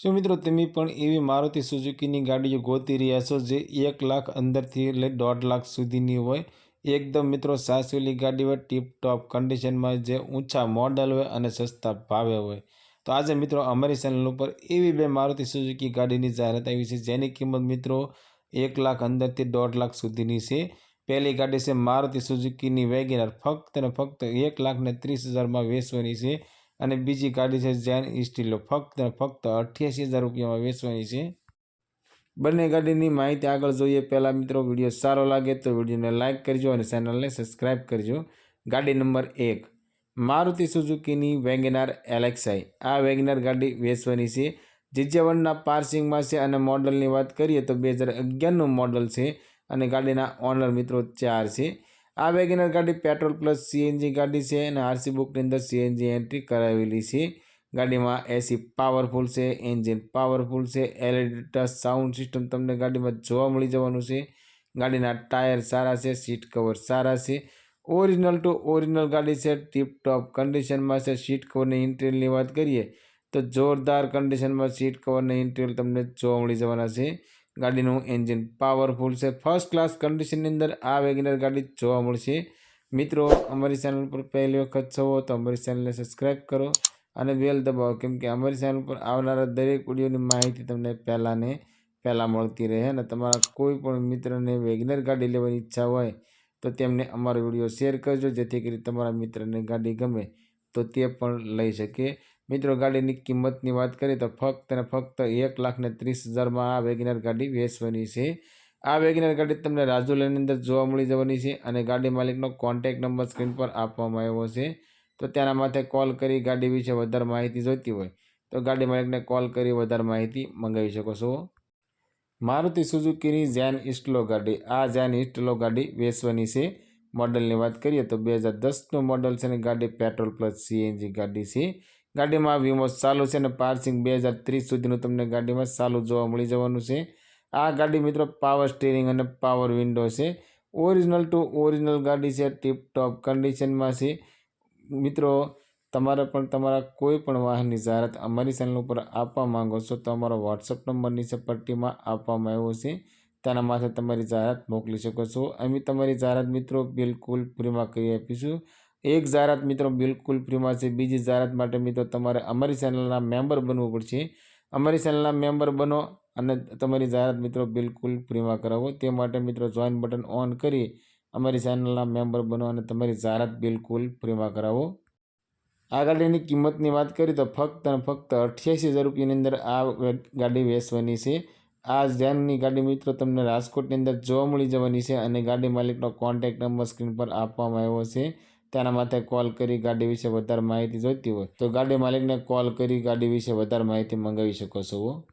શું મિત્રો તમે પણ એવી મારુતિ સુઝુકીની ગાડીઓ ગોતી રહ્યા છો જે 1 લાખ અંદરથી લઈ 1.5 લાખ સુધીની હોય? એકદમ મિત્રો સાસવેલી ગાડી હોય, ટીપ-ટોપ કન્ડિશનમાં, જે ઊંચા મોડલ હોય અને સસ્તા ભાવે હોય. તો આજે મિત્રો અમારી ચેનલ ઉપર એવી બે મારુતિ સુઝુકી ગાડીની જાહેરાત આવી છે જેની કિંમત મિત્રો 1 લાખ અંદરથી 1.5 લાખ સુધીની છે. પહેલી ગાડી છે મારુતિ સુઝુકીની વેગેનાર, ફક્ત ને ફક્ત 1,30,000માં વેચવાની છે. અને બીજી ગાડી છે ઝેન સ્ટીલો, ફક્ત ને ફક્ત 88,000 રૂપિયામાં વેચવાની છે. બંને ગાડીની માહિતી આગળ જોઈએ પહેલાં મિત્રો વિડીયો સારો લાગે તો વિડીયોને લાઇક કરજો અને ચેનલને સબસ્ક્રાઈબ કરજો. ગાડી નંબર 1 મારુતિ સુઝુકીની વેગેનાર એલેક્સાઈ. આ વેગેનાર ગાડી વેચવાની છે. જીજે1ના પાર્સિંગમાં છે અને મોડલની વાત કરીએ તો 2011નું મોડલ છે અને ગાડીના ઓનર મિત્રો 4 છે. આ વેગેનાર ગાડી પેટ્રોલ પ્લસ સીએનજી ગાડી છે અને આરસી બુકની અંદર સીએનજી એન્ટ્રી કરાવેલી છે. ગાડીમાં એસી પાવરફુલ છે, એન્જિન પાવરફુલ છે, એલઈડી ટચ સાઉન્ડ સિસ્ટમ તમને ગાડીમાં જોવા મળી જવાનું છે. ગાડીના ટાયર સારા છે, સીટ કવર સારા છે, ઓરિજિનલ ટુ ઓરિજિનલ ગાડી છે, ટીપ-ટોપ કન્ડિશનમાં છે. સીટ કવરની ઇન્ટિરિયરની વાત કરીએ તો જોરદાર કન્ડિશનમાં સીટ કવરના ઇન્ટિરિયર તમને જોવા મળી જવાના છે. ગાડીનું એન્જિન પાવરફુલ છે, ફર્સ્ટ ક્લાસ કન્ડિશનની અંદર આ વેગેનાર ગાડી જોવા મળશે. મિત્રો અમારી ચેનલ પર પહેલી વખત છો તો અમારી ચેનલને સબસ્ક્રાઈબ કરો અને બેલ દબાવો, કેમ કે અમારી ચેનલ પર આવનારા દરેક વિડીયોની માહિતી તમને પહેલાં મળતી રહે. અને તમારા કોઈ પણ મિત્રને વેગેનાર ગાડી લેવાની ઈચ્છા હોય તો તેમને અમારો વિડીયો શેર કરજો, જેથી કરી તમારા મિત્રને ગાડી ગમે તો તે પણ લઈ શકે. મિત્રો ગાડીની કિંમતની વાત કરીએ તો ફક્ત ને ફક્ત 1,30,000માં આ વેગેનાર ગાડી વેચવાની છે. આ વેગેનાર ગાડી તમને રાજુલાની અંદર જોવા મળી જવાની છે અને ગાડી માલિકનો કોન્ટેક્ટ નંબર સ્ક્રીન પર આપવામાં આવ્યો છે. તો તેના માથે કોલ કરી ગાડી વિશે વધારે માહિતી જોઈતી હોય તો ગાડી માલિકને કોલ કરી વધારે માહિતી મંગાવી શકો છો. મારુતિ સુઝુકીની ઝેન સ્ટીલો ગાડી. આ ઝેન સ્ટીલો ગાડી વેચવાની છે. મોડલની વાત કરીએ તો 2010નું મોડલ છે અને ગાડી પેટ્રોલ પ્લસ સીએનજી ગાડી છે. ગાડીમાં વીમો ચાલુ છે અને પાર્સિંગ 2030 સુધીનું તમને ગાડીમાં ચાલુ જોવા મળી જવાનું છે. આ ગાડી મિત્રો પાવર સ્ટીરિંગ અને પાવર વિન્ડો છે. ઓરિજિનલ ટુ ઓરિજિનલ ગાડી છે, ટીપ-ટોપ કન્ડિશનમાં છે. મિત્રો તમારે પણ તમારા કોઈ પણ વાહનની જાહેરાત અમારી ચેનલ ઉપર આપવા માંગો છો તો અમારો વોટ્સઅપ નંબર નીચે પટ્ટીમાં આપવામાં આવ્યો છે, તેના માથે તમારી જાહેરાત મોકલી શકો છો. અમે તમારી જાહેરાત મિત્રો બિલકુલ ફ્રીમાં કરી આપીશું. એક જાહેરાત મિત્રો બિલકુલ ફ્રીમાં છે. બીજી જાહેરાત માટે મિત્રો તમારે અમારી ચેનલના મેમ્બર બનવું પડશે. અમારી ચેનલના મેમ્બર બનો અને તમારી જાહેરાત મિત્રો બિલકુલ ફ્રીમાં કરાવો. તે માટે મિત્રો જોઈન બટન ઓન કરી અમારી ચેનલના મેમ્બર બનો અને તમારી જાહેરાત બિલકુલ ફ્રીમાં કરાવો. આ ગાડીની કિંમતની વાત કરીએ તો ફક્ત અને ફક્ત 88,000 રૂપિયાની અંદર આ ગાડી વેચવાની છે. આ ઝેનની ગાડી મિત્રો તમને રાજકોટની અંદર જોવા મળી જવાની છે અને ગાડી માલિકનો કોન્ટેક્ટ નંબર સ્ક્રીન પર આપવામાં આવ્યો છે. તેના માથે કોલ કરી ગાડી વિશે વધારે માહિતી જોઈતી હોય તો ગાડી માલિકને કોલ કરી ગાડી વિશે વધારે માહિતી મંગાવી શકો છો.